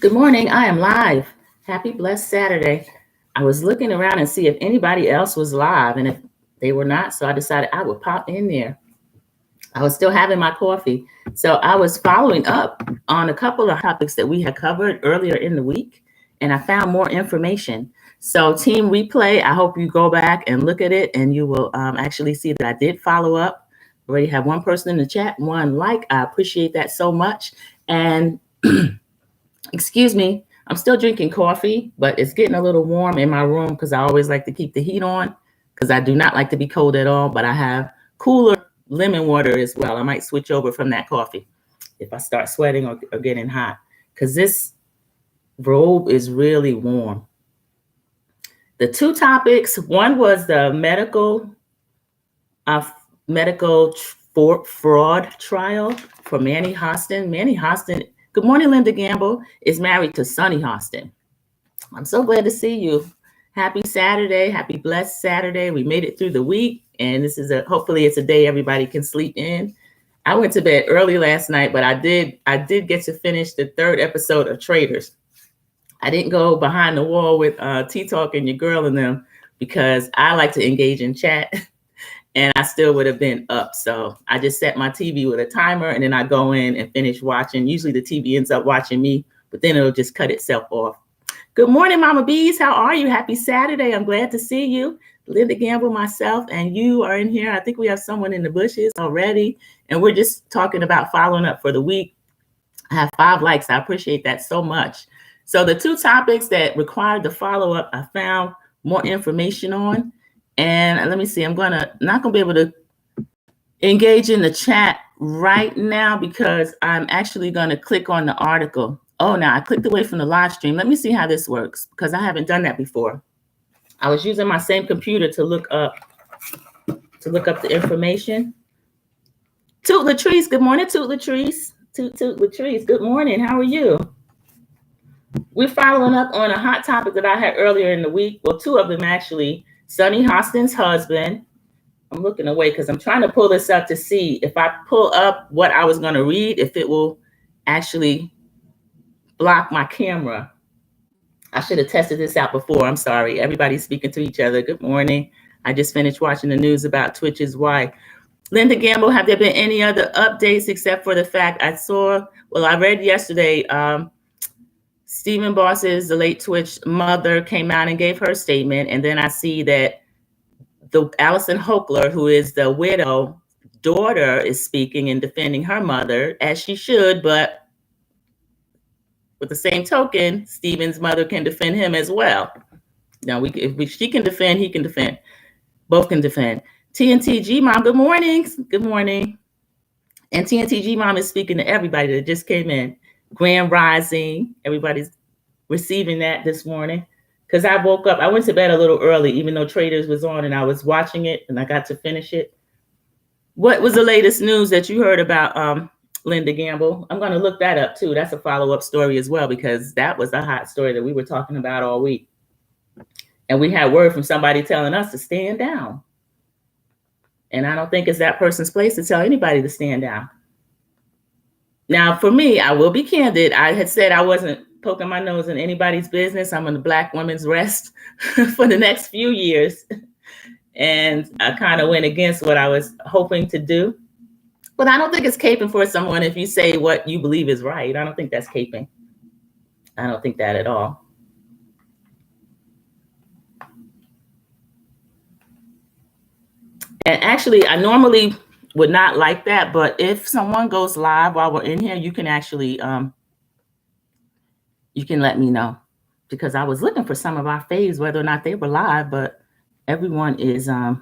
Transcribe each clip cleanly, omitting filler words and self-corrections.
Good morning. I am live. Happy blessed Saturday. I was looking around and see if anybody else was live, and if they were not, so I decided I would pop in there. I was still having my coffee. So I was following up on a couple of topics that we had covered earlier in the week, and I found more information. So team replay, I hope you go back and look at it, and you will actually see that I did follow up. Already have one person in the chat, one like. I appreciate that so much. And excuse me, I'm still drinking coffee, but it's getting a little warm in my room because I always like to keep the heat on because I do not like to be cold at all, but I have cooler lemon water as well. I might switch over from that coffee if I start sweating or getting hot because this robe is really warm. The two topics, one was the medical fraud trial for Manny Hostin. Manny Hostin, good morning, Linda Gamble, is married to Sonny Hostin. I'm so glad to see you. Happy Saturday. Happy blessed Saturday. We made it through the week, and this is hopefully it's a day everybody can sleep in. I went to bed early last night, but I did get to finish the third episode of Traders. I didn't go behind the wall with T-Talk and your girl and them because I like to engage in chat. And I still would have been up. So I just set my TV with a timer and then I go in and finish watching. Usually the TV ends up watching me, but then it'll just cut itself off. Good morning, Mama Bees. How are you? Happy Saturday. I'm glad to see you. Linda Gamble, myself, and you are in here. I think we have someone in the bushes already. And we're just talking about following up for the week. I have 5 likes. I appreciate that so much. So the two topics that required the follow-up, I found more information on. And let me see, I'm not gonna be able to engage in the chat right now because I'm actually gonna click on the article. Oh, now I clicked away from the live stream. Let me see how this works because I haven't done that before. I was using my same computer to look up the information. Toot Latrice, good morning, Toot Latrice. Toot Latrice, good morning, how are you? We're following up on a hot topic that I had earlier in the week. Well, 2 of them actually. Sonny Hostin's husband. I'm looking away because I'm trying to pull this up to see if I pull up what I was going to read, if it will actually block my camera. I should have tested this out before. I'm sorry. Everybody's speaking to each other. Good morning. I just finished watching the news about Twitch's wife. Linda Gamble, have there been any other updates except for the fact I read yesterday, Stephen Boss's, the late Twitch mother, came out and gave her statement. And then I see that the Allison Hochler, who is the widow daughter, is speaking and defending her mother, as she should. But with the same token, Stephen's mother can defend him as well. Now, if she can defend, he can defend. Both can defend. TNTG Mom, good morning. Good morning. And TNTG Mom is speaking to everybody that just came in. Grand Rising, everybody's receiving that this morning because I woke up. I went to bed a little early, even though Traders was on and I was watching it and I got to finish it. What was the latest news that you heard about Linda Gamble? I'm going to look that up too. That's a follow-up story as well because that was a hot story that we were talking about all week. And we had word from somebody telling us to stand down. And I don't think it's that person's place to tell anybody to stand down. Now, for me, I will be candid. I had said I wasn't poking my nose in anybody's business. I'm on the Black women's rest for the next few years. And I kind of went against what I was hoping to do. But I don't think it's caping for someone if you say what you believe is right. I don't think that's caping. I don't think that at all. And actually, I normally would not like that, but if someone goes live while we're in here, you can actually you can let me know because I was looking for some of our faves, whether or not they were live, but everyone is I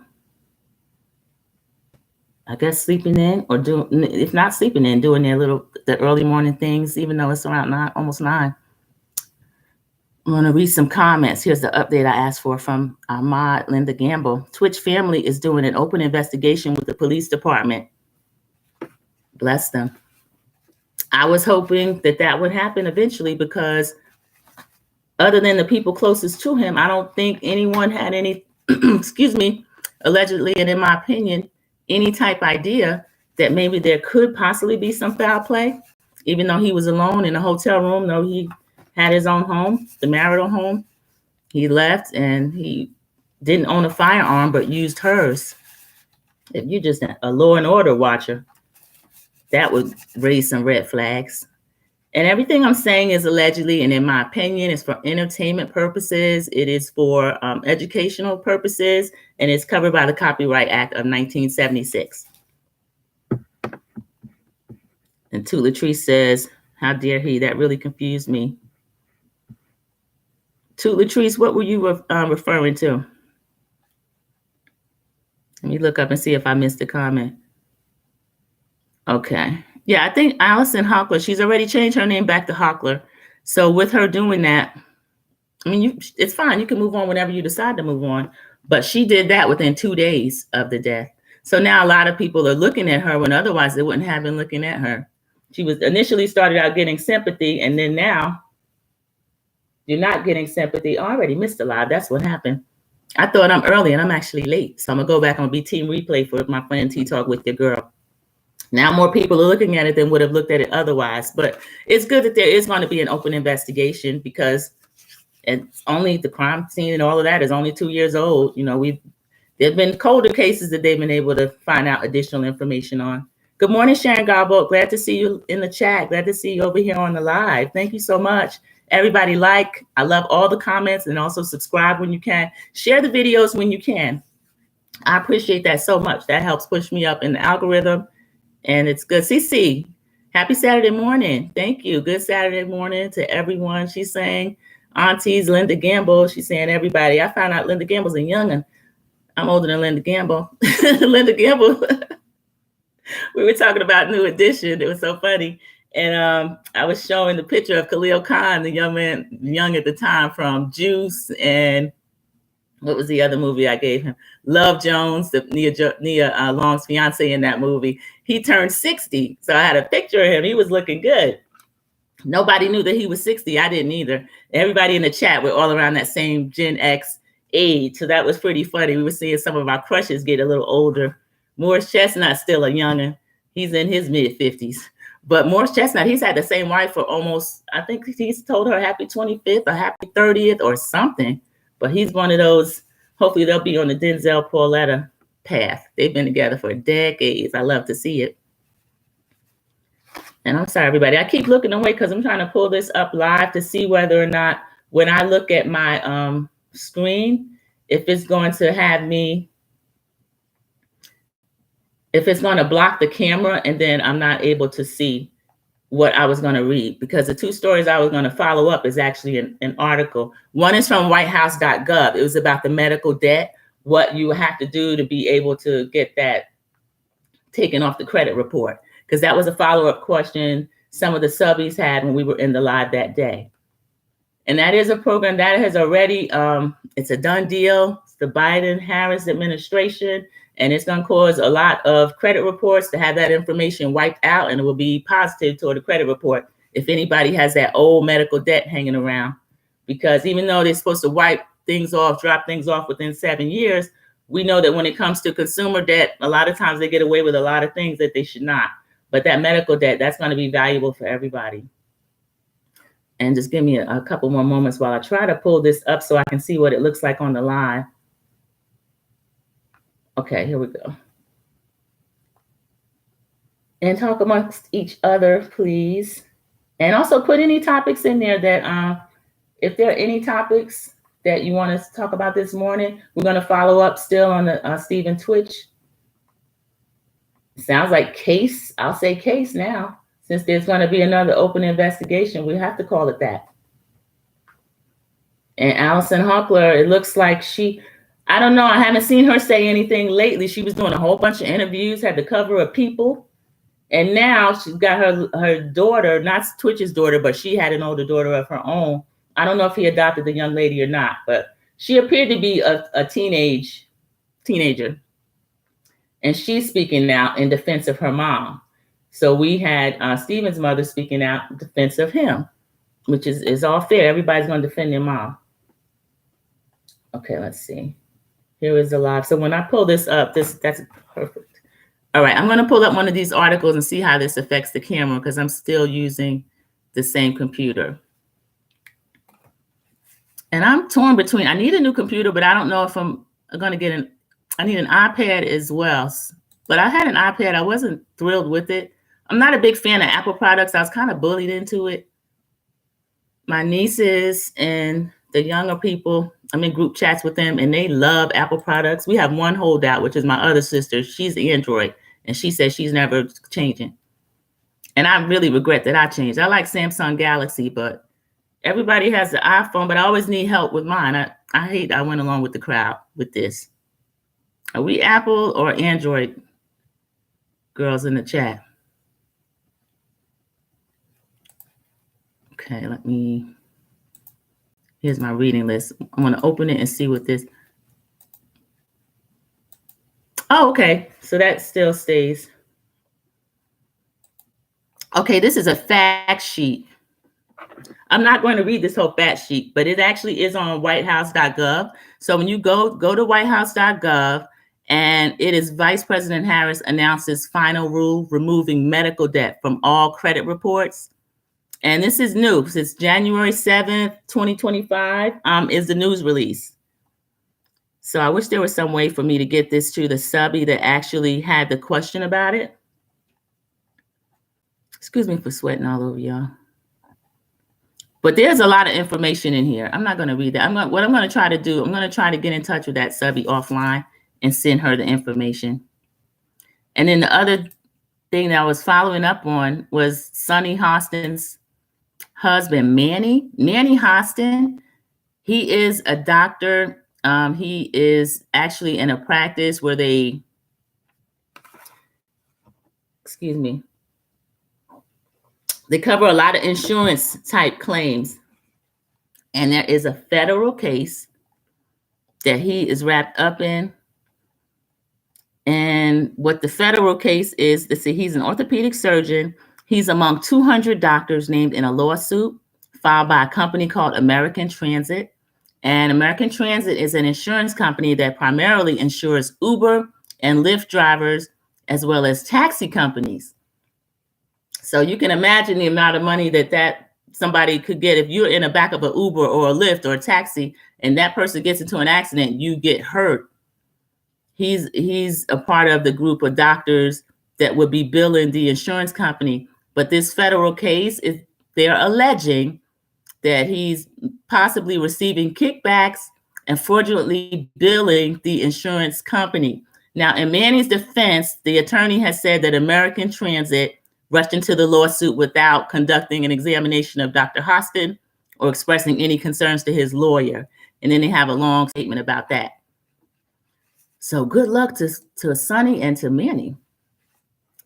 guess sleeping in or if not sleeping in, doing the early morning things, even though it's around almost 9. I'm going to read some comments. Here's the update I asked for from Ahmad Linda Gamble. Twitch family is doing an open investigation with the police department. Bless them. I was hoping that would happen eventually because other than the people closest to him, I don't think anyone had any, allegedly, and in my opinion, any type idea that maybe there could possibly be some foul play, even though he was alone in a hotel room, though he had his own home, the marital home. He left and he didn't own a firearm, but used hers. If you're just a law and order watcher, that would raise some red flags. And everything I'm saying is allegedly, and in my opinion, is for entertainment purposes. It is for educational purposes, and it's covered by the Copyright Act of 1976. And Tula Tree says, how dare he? That really confused me. Tula Trees, what were you referring to? Let me look up and see if I missed a comment. Okay. Yeah, I think Allison Hockler, she's already changed her name back to Hockler. So with her doing that, I mean, it's fine. You can move on whenever you decide to move on. But she did that within 2 days of the death. So now a lot of people are looking at her when otherwise they wouldn't have been looking at her. She was initially started out getting sympathy, and then now you're not getting sympathy. I already missed a lot. That's what happened. I thought I'm early, and I'm actually late. So I'm going to go back and be team replay for my friend T-Talk with your girl. Now more people are looking at it than would have looked at it otherwise. But it's good that there is going to be an open investigation, because it's only the crime scene and all of that is only 2 years old. You know, there've been colder cases that they've been able to find out additional information on. Good morning, Sharon Garbo. Glad to see you in the chat. Glad to see you over here on the live. Thank you so much. Everybody I love all the comments, and also subscribe when you can. Share the videos when you can. I appreciate that so much. That helps push me up in the algorithm. And it's good. CC, happy Saturday morning. Thank you. Good Saturday morning to everyone. She's saying, aunties, Linda Gamble. She's saying, everybody. I found out Linda Gamble's a young'un. I'm older than Linda Gamble. Linda Gamble. We were talking about New Edition. It was so funny. And I was showing the picture of Khalil Khan, the young man, young at the time, from Juice, and what was the other movie I gave him? Love Jones, the Nia Long's fiance in that movie. He turned 60. So I had a picture of him. He was looking good. Nobody knew that he was 60. I didn't either. Everybody in the chat were all around that same Gen X age. So that was pretty funny. We were seeing some of our crushes get a little older. Morris Chestnut's still a young'un. He's in his mid-50s. But Morris Chestnut, he's had the same wife for almost, I think he's told her happy 25th or happy 30th or something. But he's one of those, hopefully they'll be on the Denzel Pauletta path. They've been together for decades. I love to see it. And I'm sorry, everybody. I keep looking away because I'm trying to pull this up live to see whether or not when I look at my screen, if it's going to have me, if it's going to block the camera, and then I'm not able to see what I was going to read, because the two stories I was going to follow up is actually an article. One is from whitehouse.gov. It was about the medical debt, what you have to do to be able to get that taken off the credit report, because that was a follow-up question some of the subbies had when we were in the live that day. And that is a program that has already, it's a done deal. It's the Biden-Harris administration, and it's going to cause a lot of credit reports to have that information wiped out, and it will be positive toward the credit report if anybody has that old medical debt hanging around. Because even though they're supposed to wipe things off, drop things off within 7 years, we know that when it comes to consumer debt, a lot of times they get away with a lot of things that they should not. But that medical debt, that's going to be valuable for everybody. And just give me a couple more moments while I try to pull this up so I can see what it looks like on the live. Okay, here we go. And talk amongst each other, please. And also put any topics in there that, if there are any topics that you want us to talk about this morning, we're going to follow up still on the Stephen Twitch. Sounds like case. I'll say case now. Since there's going to be another open investigation, we have to call it that. And Allison Hockler, it looks like I don't know. I haven't seen her say anything lately. She was doing a whole bunch of interviews, had the cover of People. And now she's got her daughter, not Twitch's daughter, but she had an older daughter of her own. I don't know if he adopted the young lady or not, but she appeared to be a teenager. And she's speaking out in defense of her mom. So we had Stephen's mother speaking out in defense of him, which is all fair. Everybody's going to defend their mom. Okay, let's see. Here is the live. So when I pull this up, that's perfect. All right, I'm going to pull up one of these articles and see how this affects the camera, because I'm still using the same computer. And I'm torn between, I need a new computer, but I don't know if I'm going to get I need an iPad as well. But I had an iPad. I wasn't thrilled with it. I'm not a big fan of Apple products. I was kind of bullied into it. My nieces and the younger people, I'm in group chats with them, and they love Apple products. We have one holdout, which is my other sister. She's Android, and she says she's never changing. And I really regret that I changed. I like Samsung Galaxy, but everybody has the iPhone, but I always need help with mine. I hate I went along with the crowd with this. Are we Apple or Android girls in the chat? Okay, here's my reading list. I'm going to open it and see what this. Oh, okay. So that still stays. Okay, this is a fact sheet. I'm not going to read this whole fact sheet, but it actually is on whitehouse.gov. So when you go to whitehouse.gov, and it is Vice President Harris announces final rule removing medical debt from all credit reports. And this is new. Since January 7th, 2025 is the news release. So I wish there was some way for me to get this to the subby that actually had the question about it. Excuse me for sweating all over y'all. But there's a lot of information in here. I'm not going to read that. What I'm going to try to do, I'm going to try to get in touch with that subby offline and send her the information. And then the other thing that I was following up on was Sonny Hostin's husband, Manny Hostin. He is a doctor. He is actually in a practice where they cover a lot of insurance type claims. And there is a federal case that he is wrapped up in. And what the federal case is, he's an orthopedic surgeon. He's among 200 doctors named in a lawsuit filed by a company called American Transit. And American Transit is an insurance company that primarily insures Uber and Lyft drivers, as well as taxi companies. So you can imagine the amount of money that somebody could get if you're in the back of an Uber or a Lyft or a taxi, and that person gets into an accident, you get hurt. He's a part of the group of doctors that would be billing the insurance company. But this federal case is, they're alleging that he's possibly receiving kickbacks and fraudulently billing the insurance company. Now, in Manny's defense, the attorney has said that American Transit rushed into the lawsuit without conducting an examination of Dr. Hostin or expressing any concerns to his lawyer. And then they have a long statement about that. So good luck to Sonny and to Manny,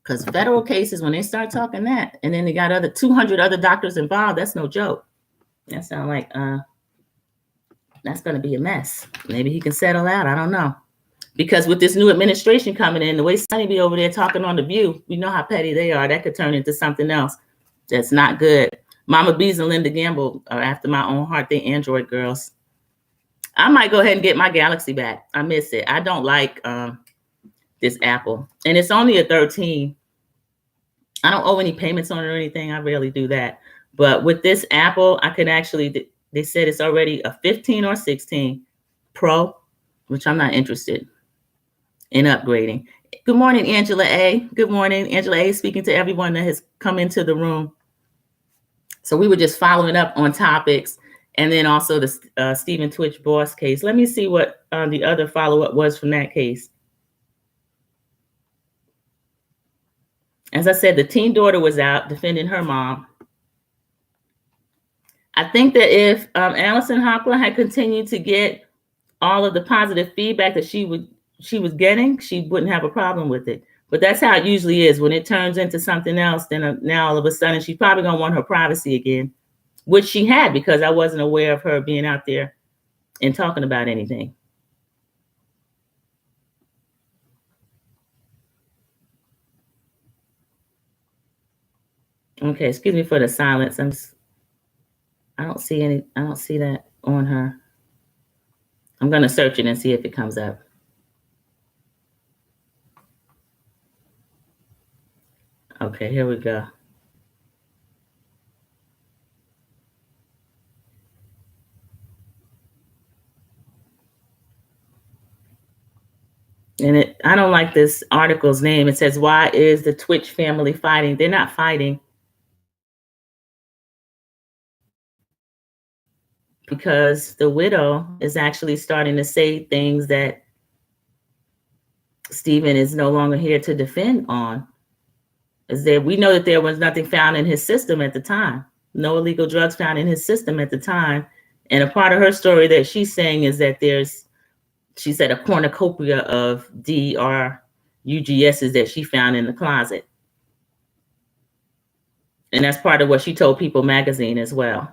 because federal cases, when they start talking that, and then they got 200 other doctors involved, that's no joke. That sounds like that's going to be a mess. Maybe he can settle out. I don't know. Because with this new administration coming in, the way Sonny be over there talking on The View, we know how petty they are. That could turn into something else that's not good. Mama Bees and Linda Gamble are after my own heart. They Android girls. I might go ahead and get my Galaxy back. I miss it. I don't like this Apple. And it's only a 13. I don't owe any payments on it or anything. I rarely do that. But with this Apple, I can actually, they said it's already a 15 or 16 Pro, which I'm not interested in upgrading. Good morning, Angela A. Good morning. Angela A. speaking to everyone that has come into the room. So we were just following up on topics. And then also the Stephen Twitch boss case. Let me see what the other follow-up was from that case. As I said, the teen daughter was out defending her mom. I think that if Allison Hochler had continued to get all of the positive feedback that she was getting, she wouldn't have a problem with it. But that's how it usually is. When it turns into something else, then now all of a sudden she's probably going to want her privacy again, which she had, because I wasn't aware of her being out there and talking about anything. Okay, excuse me for the silence. I don't see that on her. I'm going to search it and see if it comes up. Okay, here we go. And I don't like this article's name. It says, "Why is the Twitch family fighting?" They're not fighting because the widow is actually starting to say things that Stephen is no longer here to defend on. Is that we know that there was nothing found in his system at the time, no illegal drugs found in his system at the time. And a part of her story that she's saying is that she said, a cornucopia of DRUGSs that she found in the closet. And that's part of what she told People magazine as well.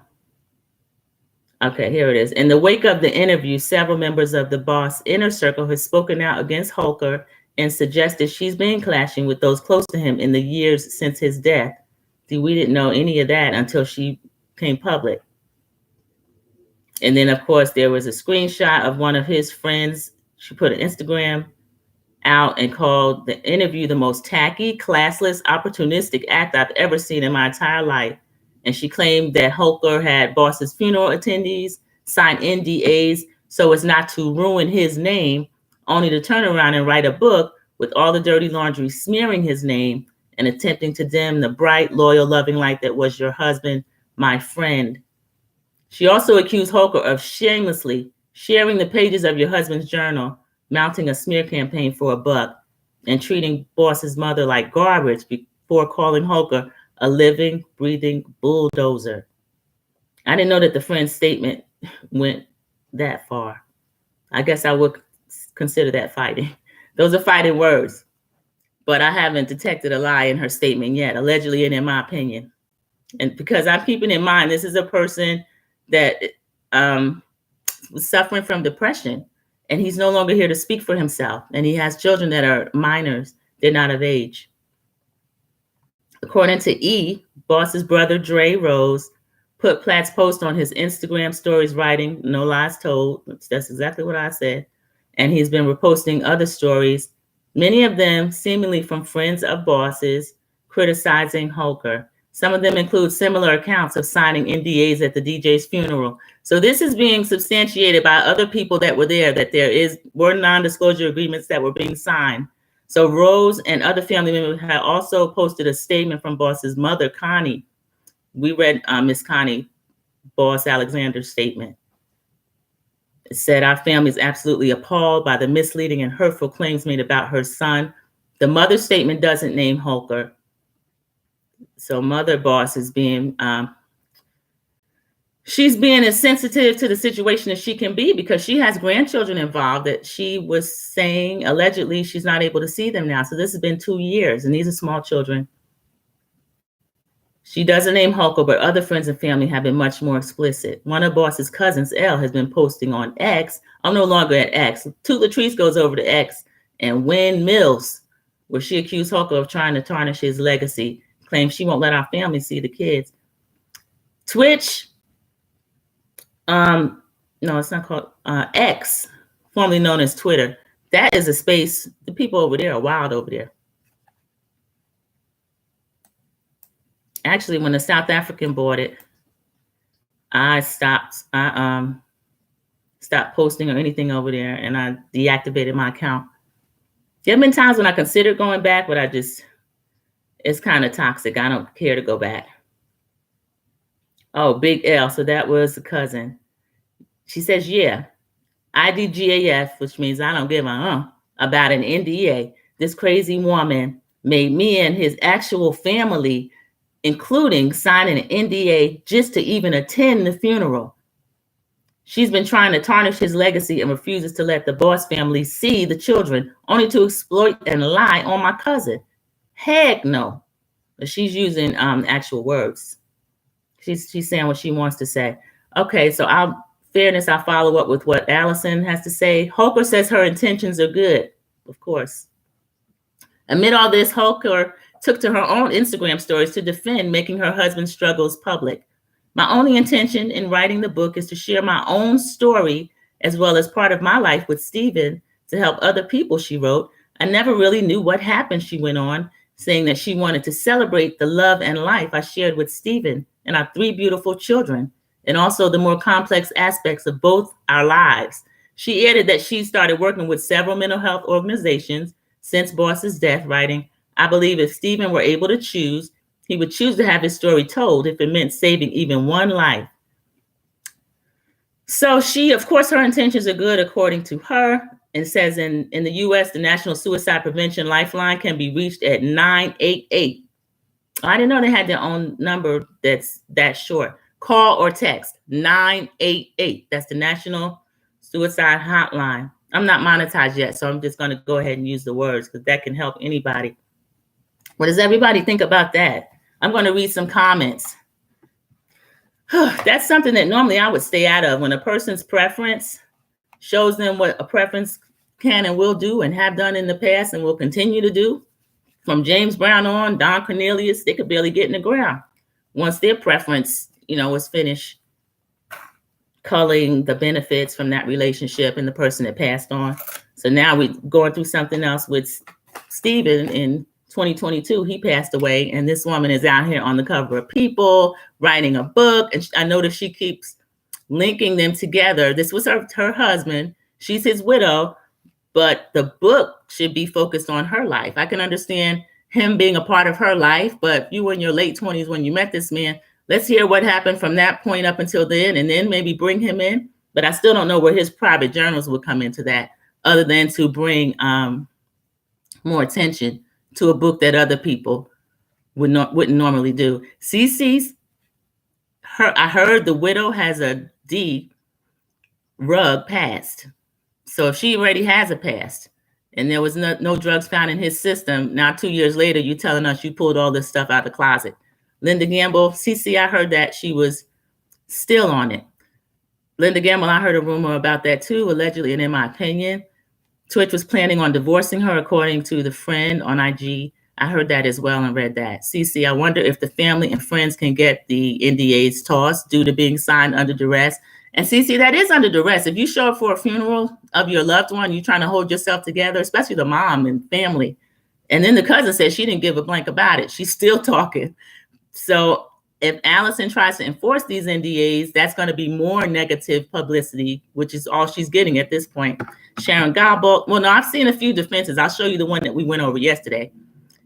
Okay, here it is. In the wake of the interview, several members of the Boss inner circle have spoken out against Holker and suggested she's been clashing with those close to him in the years since his death. See, we didn't know any of that until she came public. And then, of course, there was a screenshot of one of his friends. She put an Instagram out and called the interview the most tacky, classless, opportunistic act I've ever seen in my entire life. And she claimed that Holker had Boss's funeral attendees sign NDAs so as not to ruin his name, only to turn around and write a book with all the dirty laundry smearing his name and attempting to dim the bright, loyal, loving light that was your husband, my friend. She also accused Holker of shamelessly sharing the pages of your husband's journal, mounting a smear campaign for a buck, and treating Boss's mother like garbage before calling Holker a living, breathing bulldozer. I didn't know that the friend's statement went that far. I guess I would consider that fighting. Those are fighting words, but I haven't detected a lie in her statement yet, allegedly and in my opinion. And because I'm keeping in mind, this is a person that was suffering from depression, and he's no longer here to speak for himself. And he has children that are minors. They're not of age. According to E, Boss's brother, Dre Rose, put Platt's post on his Instagram stories, writing, "No lies told." That's exactly what I said. And he's been reposting other stories, many of them seemingly from friends of Boss's, criticizing Holker. Some of them include similar accounts of signing NDAs at the DJ's funeral. So this is being substantiated by other people that were there, that were non-disclosure agreements that were being signed. So Rose and other family members had also posted a statement from Boss's mother, Connie. We read Miss Connie Boss Alexander's statement. It said, "Our family is absolutely appalled by the misleading and hurtful claims made about her son." The mother's statement doesn't name Holker. So Mother Boss is she's being as sensitive to the situation as she can be, because she has grandchildren involved that she was saying allegedly she's not able to see them now. So this has been 2 years, and these are small children. She doesn't name Holker, but other friends and family have been much more explicit. One of Boss's cousins, Elle, has been posting on X. I'm no longer at X. Two Latrice goes over to X, and Wynn Mills, where she accused Holker of trying to tarnish his legacy, claims she won't let our family see the kids. Twitch, no, it's not called X, formerly known as Twitter. That is a space. The people over there are wild over there. Actually, when the South African bought it, I stopped posting or anything over there, and I deactivated my account. There have been times when I considered going back, but it's kind of toxic. I don't care to go back. Oh, Big L. So that was the cousin. She says, yeah, IDGAF, which means I don't give a about an NDA. This crazy woman made me and his actual family, including signing an NDA just to even attend the funeral. She's been trying to tarnish his legacy and refuses to let the Boss family see the children, only to exploit and lie on my cousin. Heck no. But she's using actual words. She's saying what she wants to say. Okay, so I'll follow up with what Allison has to say. Holker says her intentions are good, of course. Amid all this, Holker took to her own Instagram stories to defend making her husband's struggles public. My only intention in writing the book is to share my own story as well as part of my life with Stephen to help other people, she wrote. I never really knew what happened, she went on, saying that she wanted to celebrate the love and life I shared with Stephen and our 3 beautiful children, and also the more complex aspects of both our lives. She added that she started working with several mental health organizations since Boss's death, writing, I believe if Stephen were able to choose, he would choose to have his story told if it meant saving even one life. So she, of course, her intentions are good according to her, and says in the US, the National Suicide Prevention Lifeline can be reached at 988. I didn't know they had their own number that's that short. Call or text 988. That's the National Suicide Hotline. I'm not monetized yet, so I'm just going to go ahead and use the words because that can help anybody. What does everybody think about that? I'm going to read some comments. That's something that normally I would stay out of. When a person's preference shows them what a preference can and will do and have done in the past and will continue to do. From James Brown on, Don Cornelius, they could barely get in the ground once their preference, was finished culling the benefits from that relationship and the person that passed on. So now we're going through something else with Stephen in 2022. He passed away, and this woman is out here on the cover of People, writing a book. And I notice she keeps linking them together. This was her husband. She's his widow, but the book should be focused on her life. I can understand him being a part of her life, but you were in your late 20s when you met this man. Let's hear what happened from that point up until then, and then maybe bring him in. But I still don't know where his private journals would come into that, other than to bring more attention to a book that other people wouldn't normally do. I heard the widow has a D rug past. So if she already has a past and there was no drugs found in his system, now 2 years later, you're telling us you pulled all this stuff out of the closet. Linda Gamble, CC, I heard that she was still on it. Linda Gamble, I heard a rumor about that too, allegedly, and in my opinion, Twitch was planning on divorcing her, according to the friend on IG. I heard that as well and read that. CC, I wonder if the family and friends can get the NDAs tossed due to being signed under duress. And CC, that is under duress. If you show up for a funeral of your loved one, you're trying to hold yourself together, especially the mom and family. And then the cousin says she didn't give a blank about it. She's still talking. So if Allison tries to enforce these NDAs, that's going to be more negative publicity, which is all she's getting at this point. Sharon Gobble, well, no, I've seen a few defenses. I'll show you the one that we went over yesterday.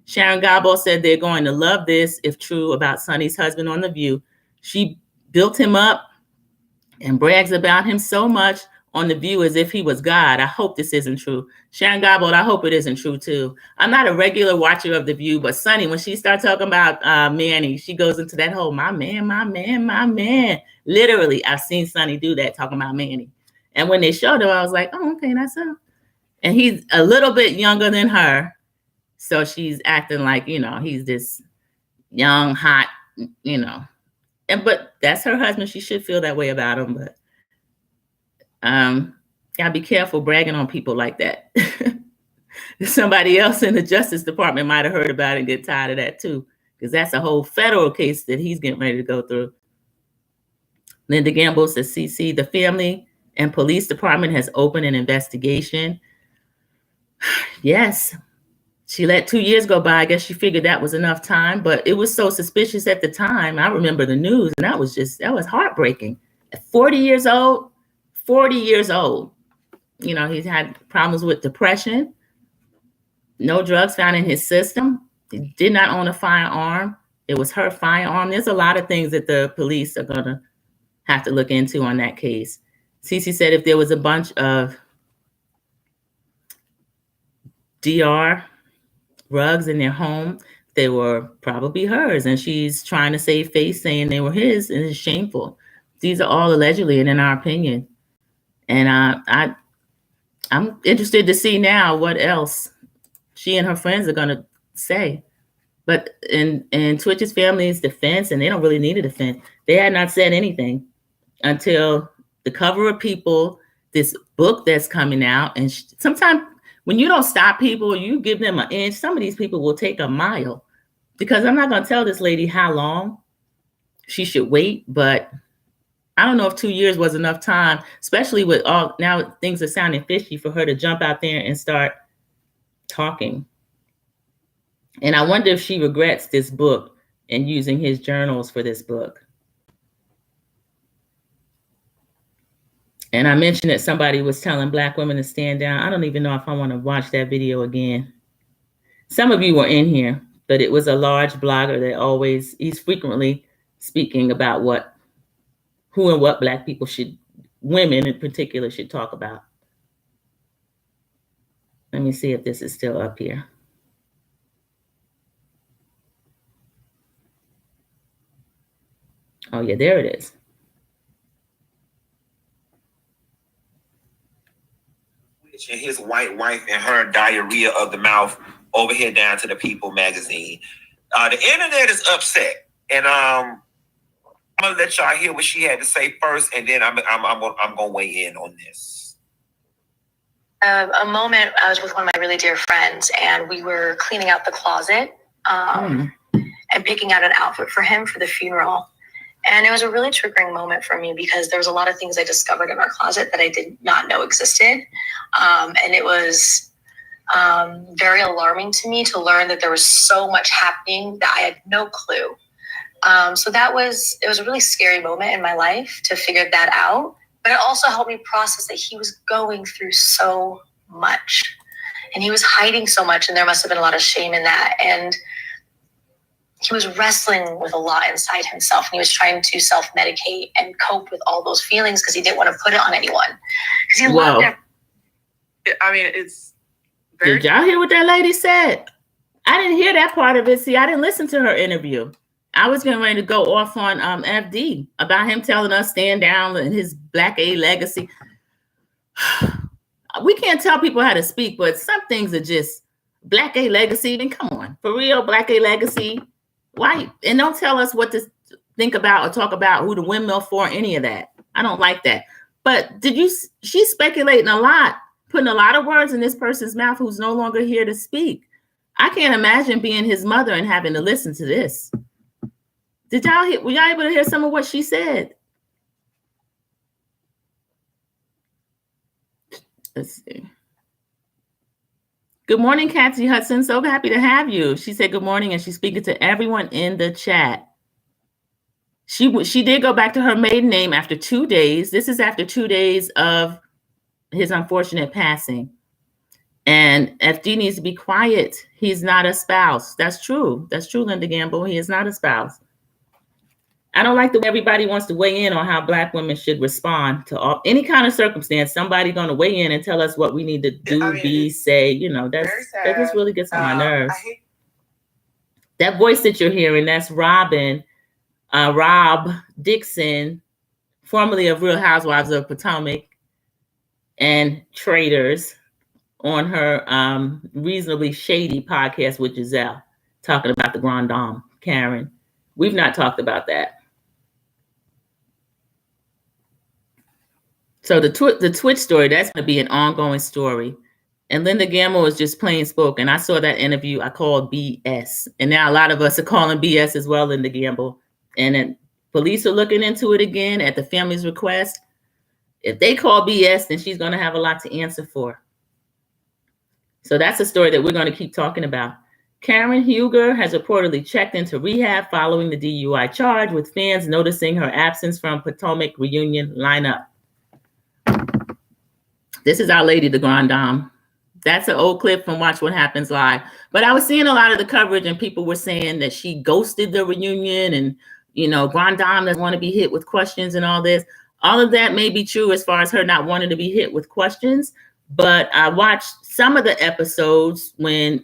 Sharon Gobble said they're going to love this if true about Sonny's husband on The View. She built him up and brags about him so much on The View as if he was God. I hope this isn't true. Sharon Gobble, I hope it isn't true too. I'm not a regular watcher of The View, but Sonny, when she starts talking about Manny, she goes into that whole, my man, my man, my man. Literally, I've seen Sonny do that, talking about Manny. And when they showed him, I was like, oh, okay, that's him. And he's a little bit younger than her. So she's acting like, he's this young, hot, but that's her husband. She should feel that way about him. But gotta be careful bragging on people like that. Somebody else in the Justice Department might have heard about it and get tired of that too, because that's a whole federal case that he's getting ready to go through. Linda Gamble says, CC, the family and police department has opened an investigation. Yes. She let 2 years go by. I guess she figured that was enough time, but it was so suspicious at the time. I remember the news, and that was heartbreaking. At 40 years old, he's had problems with depression, no drugs found in his system. He did not own a firearm. It was her firearm. There's a lot of things that the police are going to have to look into on that case. Cece said if there was a bunch of DR rugs in their home, they were probably hers, and she's trying to save face saying they were his, and it's shameful. These are all allegedly and in our opinion. And I'm interested to see now what else she and her friends are going to say. But in Twitch's family's defense, and they don't really need a defense, they had not said anything until the cover of People, this book that's coming out. And sometimes when you don't stop people, you give them an inch, some of these people will take a mile, because I'm not going to tell this lady how long she should wait, but I don't know if 2 years was enough time, especially with all, now things are sounding fishy, for her to jump out there and start talking. And I wonder if she regrets this book and using his journals for this book. And I mentioned that somebody was telling Black women to stand down. I don't even know if I want to watch that video again. Some of you were in here, but it was a large blogger that he's frequently speaking about who and what Black people women in particular should talk about. Let me see if this is still up here. Oh yeah, there it is. And his white wife and her diarrhea of the mouth over here down to the People magazine. The internet is upset, and I'm gonna let y'all hear what she had to say first, and then I'm gonna weigh in on this. A moment I was with one of my really dear friends, and we were cleaning out the closet and picking out an outfit for him for the funeral. And it was a really triggering moment for me because there was a lot of things I discovered in our closet that I did not know existed. And it was very alarming to me to learn that there was so much happening that I had no clue. So it was a really scary moment in my life to figure that out. But it also helped me process that he was going through so much. And he was hiding so much, and there must have been a lot of shame in that. And he was wrestling with a lot inside himself, and he was trying to self-medicate and cope with all those feelings because he didn't want to put it on anyone. Because he loved it. I mean, it's very... Did y'all hear what that lady said? I didn't hear that part of it. See, I didn't listen to her interview. I was getting ready to go off on FD about him telling us stand down and his Black A legacy. We can't tell people how to speak, but some things are just Black A legacy. Then come on, for real, Black A legacy. Why? And don't tell us what to think about or talk about, who the windmill for, any of that. I don't like that. But she's speculating a lot, putting a lot of words in this person's mouth who's no longer here to speak. I can't imagine being his mother and having to listen to this. Were y'all able to hear some of what she said? Let's see. Good morning, Kathy Hudson. So happy to have you. She said good morning, and she's speaking to everyone in the chat. She did go back to her maiden name after 2 days. This is after 2 days of his unfortunate passing. And FD needs to be quiet. He's not a spouse. That's true. That's true, Linda Gamble. He is not a spouse. I don't like the way everybody wants to weigh in on how Black women should respond to any kind of circumstance. Somebody going to weigh in and tell us what we need to do, say. You know, that just really gets on my nerves. That voice that you're hearing, that's Rob Dixon, formerly of Real Housewives of Potomac and Traders, on her reasonably shady podcast with Giselle, talking about the Grand Dame, Karen. We've not talked about that. So the Twitch story, that's going to be an ongoing story. And Linda Gamble is just plain spoken. I saw that interview. I called BS. And now a lot of us are calling BS as well, Linda Gamble. And then police are looking into it again at the family's request. If they call BS, then she's going to have a lot to answer for. So that's a story that we're going to keep talking about. Karen Huger has reportedly checked into rehab following the DUI charge, with fans noticing her absence from Potomac reunion lineup. This is our lady, the Grand Dame. That's an old clip from Watch What Happens Live. But I was seeing a lot of the coverage, and people were saying that she ghosted the reunion, and, you know, Grand Dame doesn't want to be hit with questions and all this. All of that may be true as far as her not wanting to be hit with questions. But I watched some of the episodes when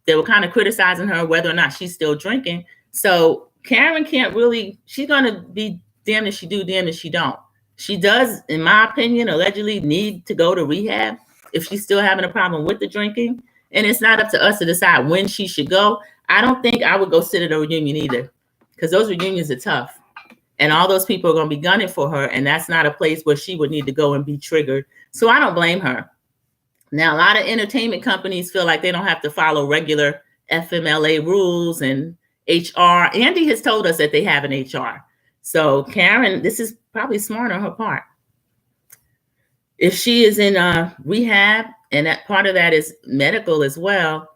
they were kind of criticizing her whether or not she's still drinking. So Karen can't really, she's going to be damned if she do, damned if she don't. She does, in my opinion, allegedly need to go to rehab if she's still having a problem with the drinking. And it's not up to us to decide when she should go. I don't think I would go sit at a reunion either, because those reunions are tough. And all those people are going to be gunning for her. And that's not a place where she would need to go and be triggered. So I don't blame her. Now, a lot of entertainment companies feel like they don't have to follow regular FMLA rules and HR. Andy has told us that they have an HR. So Karen, this is probably smart on her part. If she is in rehab, and that part of that is medical as well,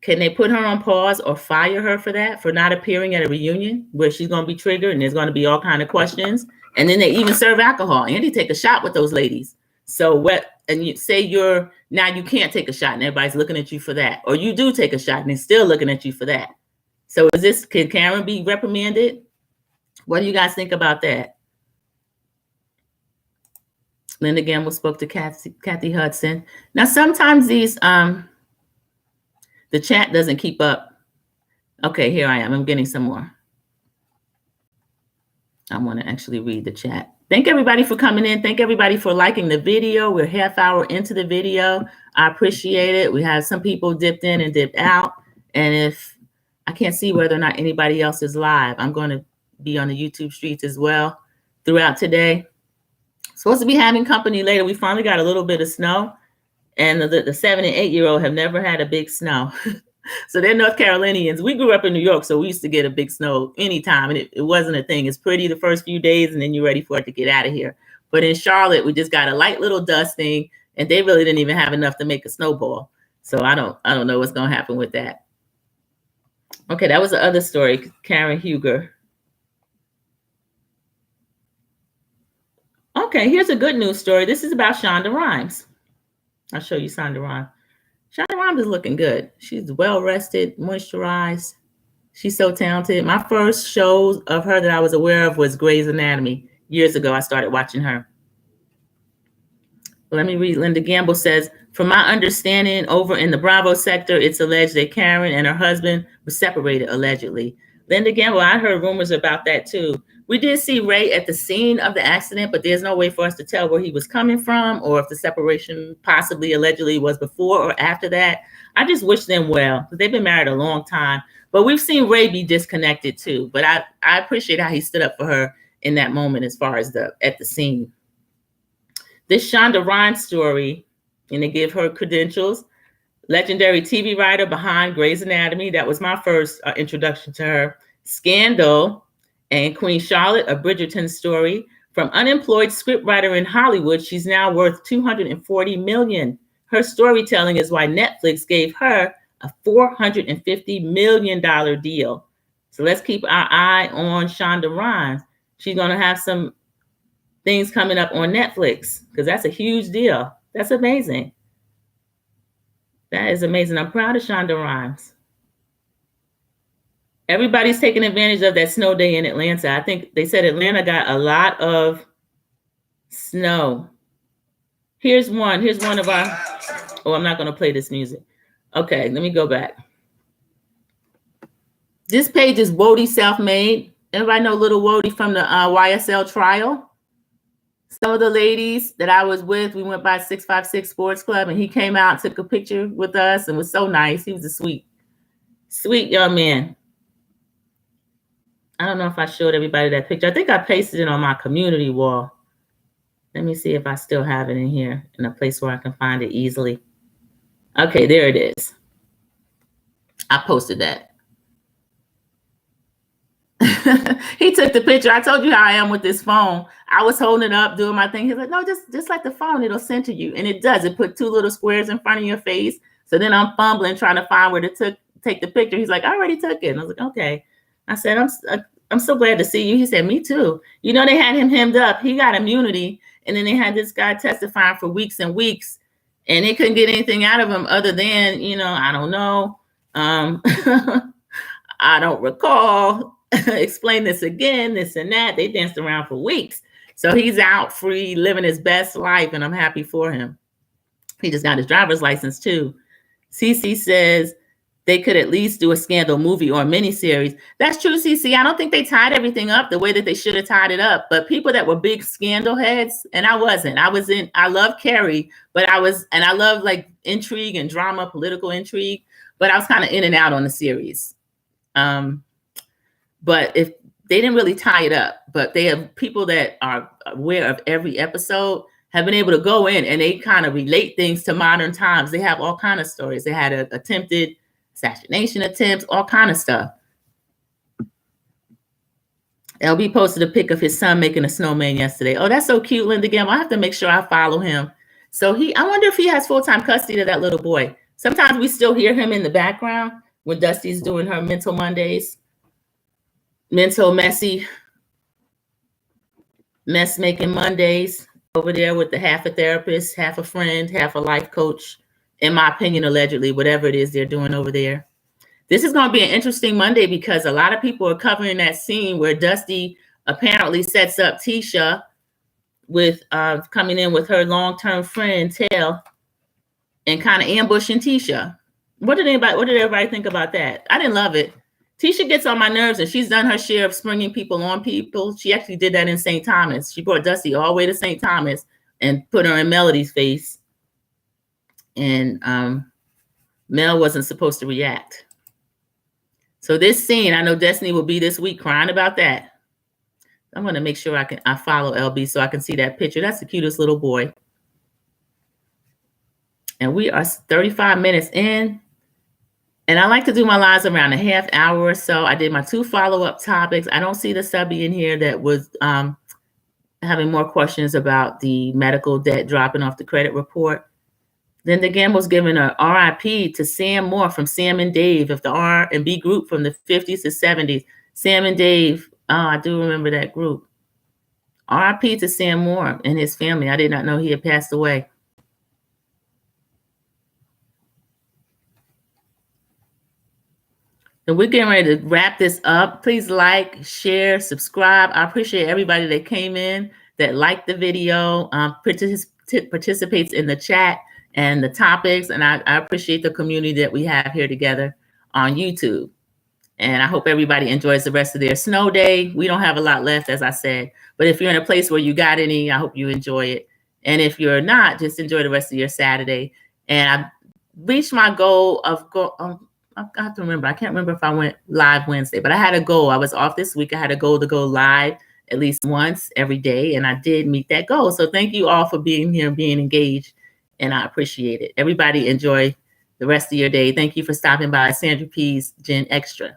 can they put her on pause or fire her for that, for not appearing at a reunion where she's going to be triggered and there's going to be all kinds of questions? And then they even serve alcohol. Andy take a shot with those ladies. So what? And you say now you can't take a shot, and everybody's looking at you for that, or you do take a shot and they're still looking at you for that. So can Karen be reprimanded? What do you guys think about that? Linda Gamble spoke to Kathy Hudson. Now sometimes these the chat doesn't keep up. Okay, here I am. I'm getting some more. I want to actually read the chat. Thank everybody for coming in. Thank everybody for liking the video. We're half hour into the video. I appreciate it. We have some people dipped in and dipped out. And if I can't see whether or not anybody else is live, I'm going to be on the YouTube streets as well throughout today. Supposed to be having company later. We finally got a little bit of snow. And the 7 and 8 year old have never had a big snow. So they're North Carolinians. We grew up in New York, so we used to get a big snow anytime, and it wasn't a thing. It's pretty the first few days, and then you're ready for it to get out of here. But in Charlotte, we just got a light little dusting, and they really didn't even have enough to make a snowball. So I don't know what's going to happen with that. Okay, that was the other story, Karen Huger. Okay, here's a good news story. This is about Shonda Rhimes. I'll show you Shonda Rhimes. Shonda Rhimes is looking good. She's well rested, moisturized. She's so talented. My first shows of her that I was aware of was Grey's Anatomy. Years ago, I started watching her. Let me read. Linda Gamble says, from my understanding, over in the Bravo sector, it's alleged that Karen and her husband were separated, allegedly. Linda Gamble, I heard rumors about that too. We did see Ray at the scene of the accident, but there's no way for us to tell where he was coming from or if the separation possibly allegedly was before or after that. I just wish them well, because they've been married a long time. But we've seen Ray be disconnected too. But I appreciate how he stood up for her in that moment as far as at the scene. This Shonda Rhimes story, and they give her credentials. Legendary TV writer behind Grey's Anatomy. That was my first introduction to her. Scandal. And Queen Charlotte, a Bridgerton story. From unemployed scriptwriter in Hollywood, she's now worth $240 million. Her storytelling is why Netflix gave her a $450 million deal. So let's keep our eye on Shonda Rhimes. She's going to have some things coming up on Netflix, because that's a huge deal. That's amazing. That is amazing. I'm proud of Shonda Rhimes. Everybody's taking advantage of that snow day in Atlanta. I think they said Atlanta got a lot of snow. Here's one of our, oh, I'm not going to play this music. Okay, let me go back. This page is Wody Self-Made. Everybody know little Wody from the YSL trial? Some of the ladies that I was with, we went by 656 Sports Club, and he came out, took a picture with us, and was so nice. He was a sweet young man. I don't know if I showed everybody that picture. I think I pasted it on my community wall. Let me see if I still have it in here in a place where I can find it easily. Okay, there it is. I posted that. He took the picture. I told you how I am with this phone. I was holding it up, doing my thing. He's like, no, just like the phone, it'll send to you. And it does. It put two little squares in front of your face. So then I'm fumbling, trying to find where to take the picture. He's like, I already took it. And I was like, okay. I said, I'm so glad to see you. He said, me too. You know, they had him hemmed up. He got immunity. And then they had this guy testifying for weeks and weeks. And they couldn't get anything out of him other than, I don't know. I don't recall. Explain this again, this and that. They danced around for weeks. So he's out free, living his best life. And I'm happy for him. He just got his driver's license too. CC says, they could at least do a Scandal movie or a miniseries. That's true, CC. I don't think they tied everything up the way that they should have tied it up. But people that were big Scandal heads, and I wasn't. I love Carrie, but I love like intrigue and drama, political intrigue. But I was kind of in and out on the series. But if they didn't really tie it up, but they have people that are aware of every episode have been able to go in and they kind of relate things to modern times. They have all kind of stories. They had an attempted assassination attempts, all kind of stuff. LB posted a pic of his son making a snowman yesterday. Oh, that's so cute, Linda Gamble. I have to make sure I follow him. So I wonder if he has full-time custody of that little boy. Sometimes we still hear him in the background when Dusty's doing her Mental Mondays. Mental Messy. Mess Making Mondays over there with the half a therapist, half a friend, half a life coach, in my opinion, allegedly, whatever it is they're doing over there. This is going to be an interesting Monday because a lot of people are covering that scene where Dusty apparently sets up Tisha with coming in with her long-term friend, Tail, and kind of ambushing Tisha. What did everybody think about that? I didn't love it. Tisha gets on my nerves, and she's done her share of springing people on people. She actually did that in St. Thomas. She brought Dusty all the way to St. Thomas and put her in Melody's face. And Mel wasn't supposed to react. So this scene, I know Destiny will be this week crying about that. I'm going to make sure I follow LB so I can see that picture. That's the cutest little boy. And we are 35 minutes in. And I like to do my lives around a half hour or so. I did my 2 follow-up topics. I don't see the subby in here that was having more questions about the medical debt dropping off the credit report. Then the Gamble's giving a RIP to Sam Moore from Sam and Dave of the R&B group from the 50s to 70s. Sam and Dave, oh, I do remember that group. RIP to Sam Moore and his family. I did not know he had passed away. And we're getting ready to wrap this up. Please like, share, subscribe. I appreciate everybody that came in, that liked the video, participates in the chat and the topics. And I appreciate the community that we have here together on YouTube. And I hope everybody enjoys the rest of their snow day. We don't have a lot left, as I said. But if you're in a place where you got any, I hope you enjoy it. And if you're not, just enjoy the rest of your Saturday. And I reached my goal of I have to remember. I can't remember if I went live Wednesday, but I had a goal. I was off this week. I had a goal to go live at least once every day, and I did meet that goal. So thank you all for being here and being engaged, and I appreciate it. Everybody enjoy the rest of your day. Thank you for stopping by. Sandra P's Gen Xtra.